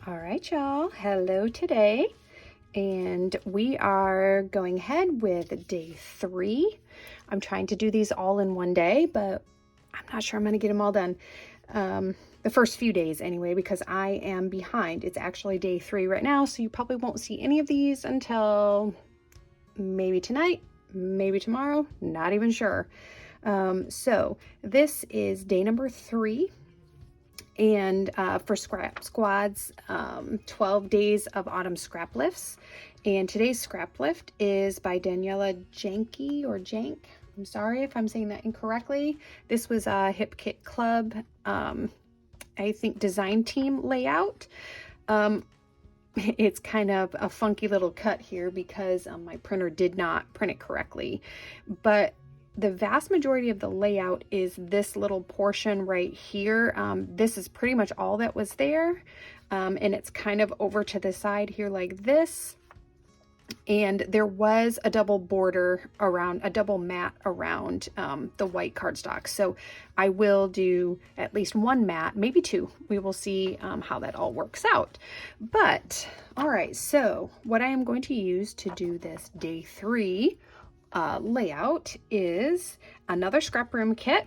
All right, y'all. Hello today. And we are going ahead with day 3. I'm trying to do these all in one day, but I'm not sure I'm going to get them all done. The first few days anyway, because I am behind. It's actually day 3 right now, so you probably won't see any of these until maybe tonight, maybe tomorrow, not even sure. So this is day number 3. And for scrap squads, 12 days of autumn scrap lifts. And today's scrap lift is by Daniela Janke or Jank. I'm sorry if I'm saying that incorrectly. This was a Hip Kit Club, I think, design team layout. It's kind of a funky little cut here because my printer did not print it correctly. But the vast majority of the layout is this little portion right here. This is pretty much all that was there. And it's kind of over to the side here like this. And there was a double border around, a double mat around the white cardstock. So I will do at least one mat, maybe 2. We will see how that all works out. But, all right, so what I am going to use to do this day 3 layout is another scrap room kit.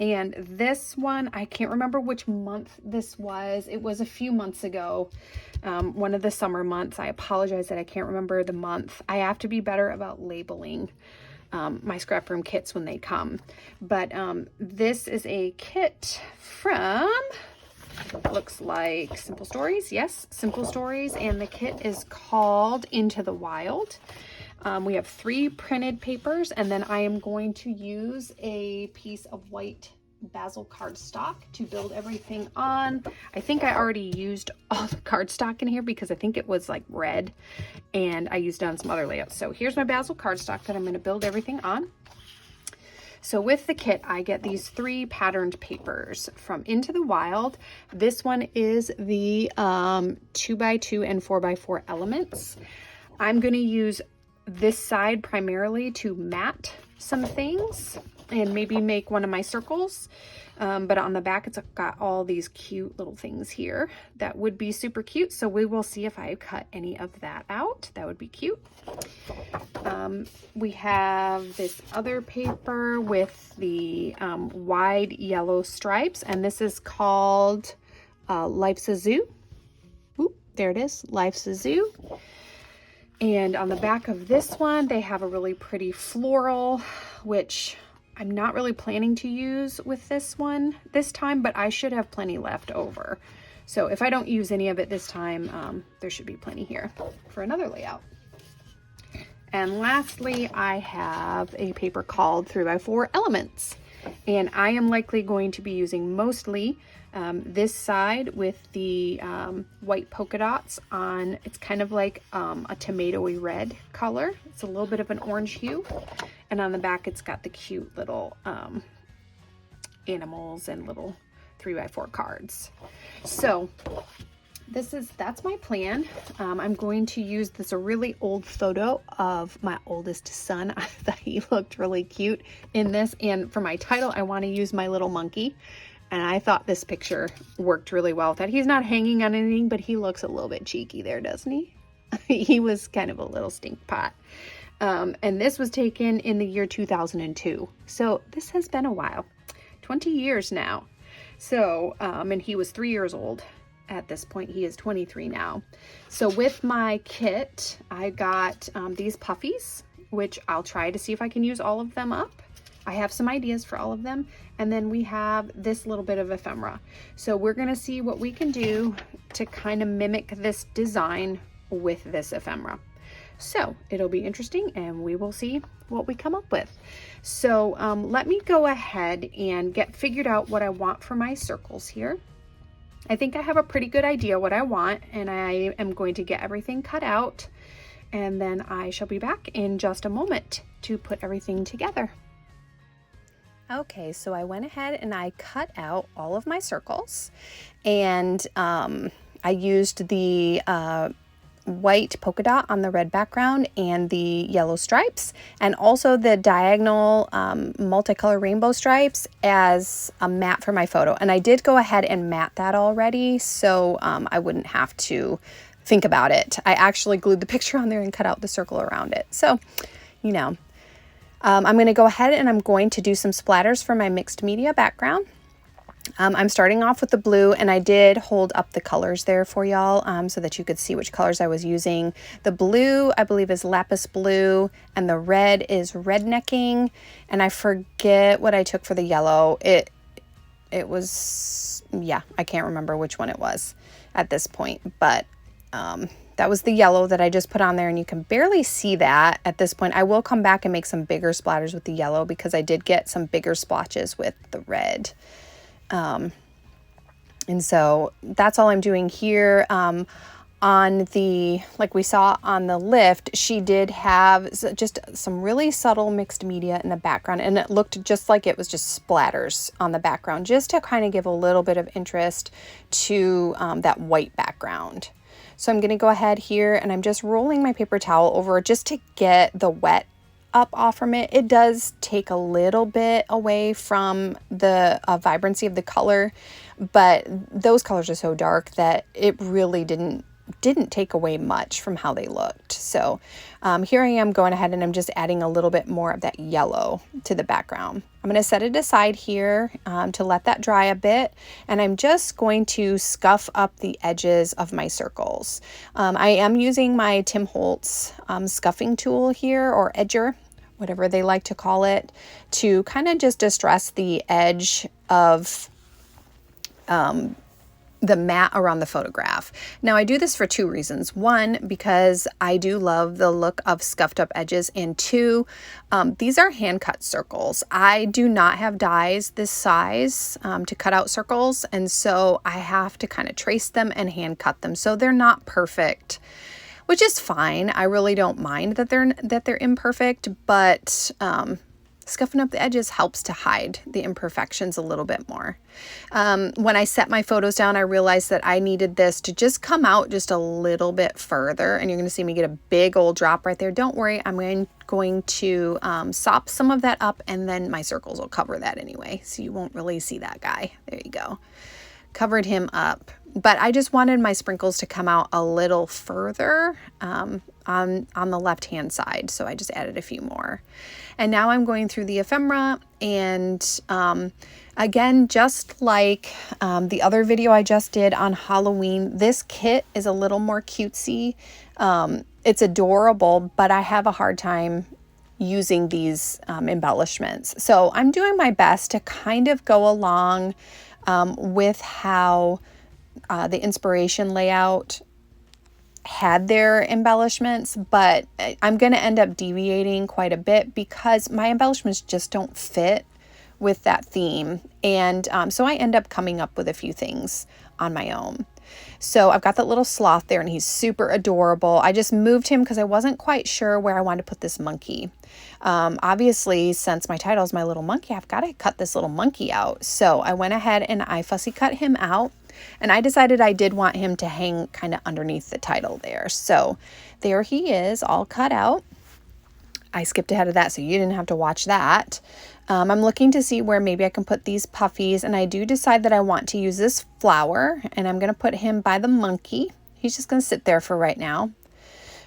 And this one, I can't remember which month this was. It was a few months ago, one of the summer months. I apologize that I can't remember the month. I have to be better about labeling my scrap room kits when they come. But this is a kit from, looks like Simple Stories. Yes, Simple Stories. And the kit is called Into the Wild. We have 3 printed papers, and then I am going to use a piece of white basil cardstock to build everything on. I think I already used all the cardstock in here because I think it was like red, and I used it on some other layouts. So here's my basil cardstock that I'm going to build everything on. So with the kit, I get these 3 patterned papers from Into the Wild. This one is the 2x2 and 4x4 elements. I'm going to use this side primarily to mat some things and maybe make one of my circles, but on the back it's got all these cute little things here that would be super cute. So we will see if I cut any of that out. That would be cute. We have this other paper with the wide yellow stripes, and this is called Life's a Zoo. Oop, there it is, Life's a Zoo. And on the back of this one, they have a really pretty floral, which I'm not really planning to use with this one this time, but I should have plenty left over. So if I don't use any of it this time, there should be plenty here for another layout. And lastly, I have a paper called 3x4 Elements. And I am likely going to be using mostly this side with the white polka dots on. It's kind of like a tomatoey red color. It's a little bit of an orange hue. And on the back, it's got the cute little animals and little 3x4 cards. So that's my plan. I'm going to use this a really old photo of my oldest son. I thought he looked really cute in this. And for my title, I want to use my little monkey. And I thought this picture worked really well with that. He's not hanging on anything, but he looks a little bit cheeky there, doesn't he? He was kind of a little stink pot. And this was taken in the year 2002. So this has been a while, 20 years now. So, and he was 3 years old at this point. He is 23 now. So with my kit, I got these puffies, which I'll try to see if I can use all of them up. I have some ideas for all of them. And then we have this little bit of ephemera. So we're going to see what we can do to kind of mimic this design with this ephemera. So it'll be interesting, and we will see what we come up with. So let me go ahead and get figured out what I want for my circles here. I think I have a pretty good idea what I want, and I am going to get everything cut out, and then I shall be back in just a moment to put everything together. Okay, so I went ahead and I cut out all of my circles, and I used the white polka dot on the red background and the yellow stripes, and also the diagonal multicolor rainbow stripes as a mat for my photo. And I did go ahead and mat that already, so I wouldn't have to think about it. I actually glued the picture on there and cut out the circle around it. So, you know, I'm going to go ahead and I'm going to do some splatters for my mixed media background. I'm starting off with the blue, and I did hold up the colors there for y'all so that you could see which colors I was using. The blue, I believe, is lapis blue, and the red is rednecking, and I forget what I took for the yellow. It was, yeah, I can't remember which one it was at this point, but that was the yellow that I just put on there, and you can barely see that at this point. I will come back and make some bigger splatters with the yellow because I did get some bigger splotches with the red. And so that's all I'm doing here. On the, like we saw on the lift, she did have just some really subtle mixed media in the background, and it looked just like it was just splatters on the background, just to kind of give a little bit of interest to that white background. So I'm going to go ahead here and I'm just rolling my paper towel over just to get the wet up off from it. It does take a little bit away from the vibrancy of the color, but those colors are so dark that it really didn't take away much from how they looked. So here I am going ahead and I'm just adding a little bit more of that yellow to the background. I'm going to set it aside here to let that dry a bit, and I'm just going to scuff up the edges of my circles. I am using my Tim Holtz scuffing tool here, or edger, whatever they like to call it, to kind of just distress the edge of the mat around the photograph. Now I do this for two reasons. One, because I do love the look of scuffed up edges, and two, these are hand cut circles. I do not have dies this size to cut out circles, and so I have to kind of trace them and hand cut them. So they're not perfect, which is fine. I really don't mind that they're imperfect, but scuffing up the edges helps to hide the imperfections a little bit more. When I set my photos down, I realized that I needed this to just come out just a little bit further, and you're going to see me get a big old drop right there. Don't worry, I'm going to sop some of that up, and then my circles will cover that anyway, so you won't really see that guy. There you go. Covered him up. But I just wanted my sprinkles to come out a little further on the left-hand side, so I just added a few more. And now I'm going through the ephemera, and again, just like the other video I just did on Halloween, this kit is a little more cutesy. It's adorable, but I have a hard time using these embellishments. So I'm doing my best to kind of go along with how the inspiration layout had their embellishments, but I'm going to end up deviating quite a bit because my embellishments just don't fit with that theme. And so I end up coming up with a few things on my own. So I've got that little sloth there, and he's super adorable. I just moved him because I wasn't quite sure where I wanted to put this monkey. Obviously, since my title is My Little Monkey, I've got to cut this little monkey out. So I went ahead and I fussy cut him out, and I decided I did want him to hang kind of underneath the title there. So there he is, all cut out. I skipped ahead of that, so you didn't have to watch that. I'm looking to see where maybe I can put these puffies, and I do decide that I want to use this flower, and I'm going to put him by the monkey. He's just going to sit there for right now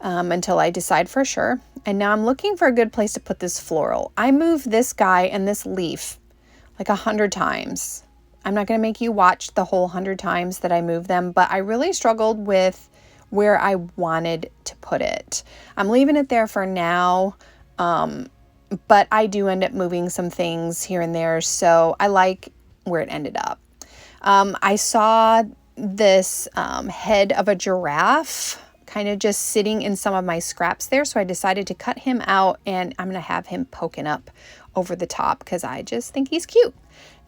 until I decide for sure. And now I'm looking for a good place to put this floral. I moved this guy and this leaf like 100 times. I'm not going to make you watch the whole 100 times that I move them, but I really struggled with where I wanted to put it. I'm leaving it there for now, but I do end up moving some things here and there, so I like where it ended up. I saw this head of a giraffe kind of just sitting in some of my scraps there, so I decided to cut him out, and I'm going to have him poking up over the top because I just think he's cute.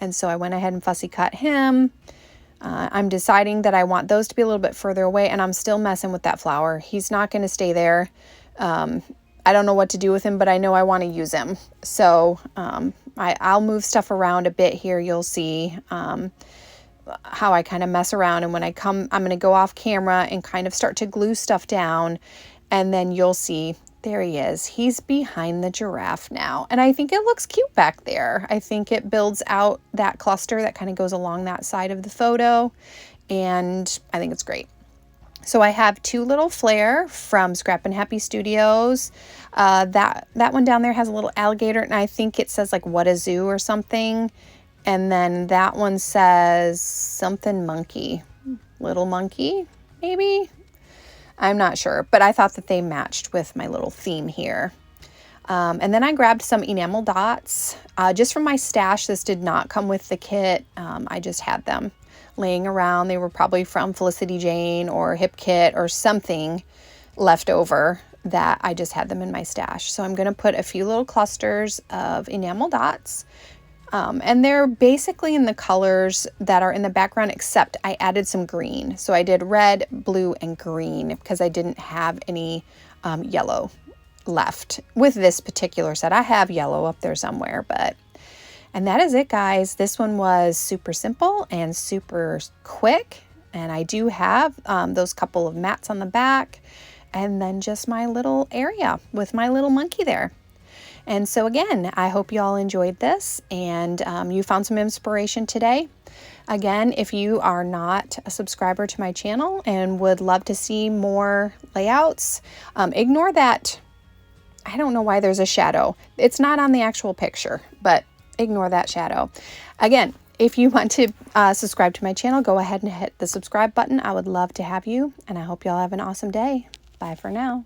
And so I went ahead and fussy cut him. I'm deciding that I want those to be a little bit further away, and I'm still messing with that flower. He's not going to stay there. I don't know what to do with him, but I know I want to use him. So I'll move stuff around a bit here. You'll see how I kind of mess around. And when I come, I'm going to go off camera and kind of start to glue stuff down. And then you'll see, there he is. He's behind the giraffe now. And I think it looks cute back there. I think it builds out that cluster that kind of goes along that side of the photo. And I think it's great. So I have two little flair from Scrap and Happy Studios. That one down there has a little alligator, and I think it says like what a zoo or something. And then that one says something monkey, little monkey, maybe. I'm not sure, but I thought that they matched with my little theme here. And then I grabbed some enamel dots just from my stash. This did not come with the kit. I just had them laying around. They were probably from Felicity Jane or Hip Kit or something left over that I just had them in my stash. So I'm going to put a few little clusters of enamel dots. And they're basically in the colors that are in the background, except I added some green. So I did red, blue, and green because I didn't have any yellow left with this particular set. I have yellow up there somewhere, and that is it, guys. This one was super simple and super quick. And I do have those couple of mats on the back and then just my little area with my little monkey there. And so again, I hope you all enjoyed this and you found some inspiration today. Again, if you are not a subscriber to my channel and would love to see more layouts, ignore that. I don't know why there's a shadow. It's not on the actual picture, but ignore that shadow. Again, if you want to subscribe to my channel, go ahead and hit the subscribe button. I would love to have you, and I hope y'all have an awesome day. Bye for now.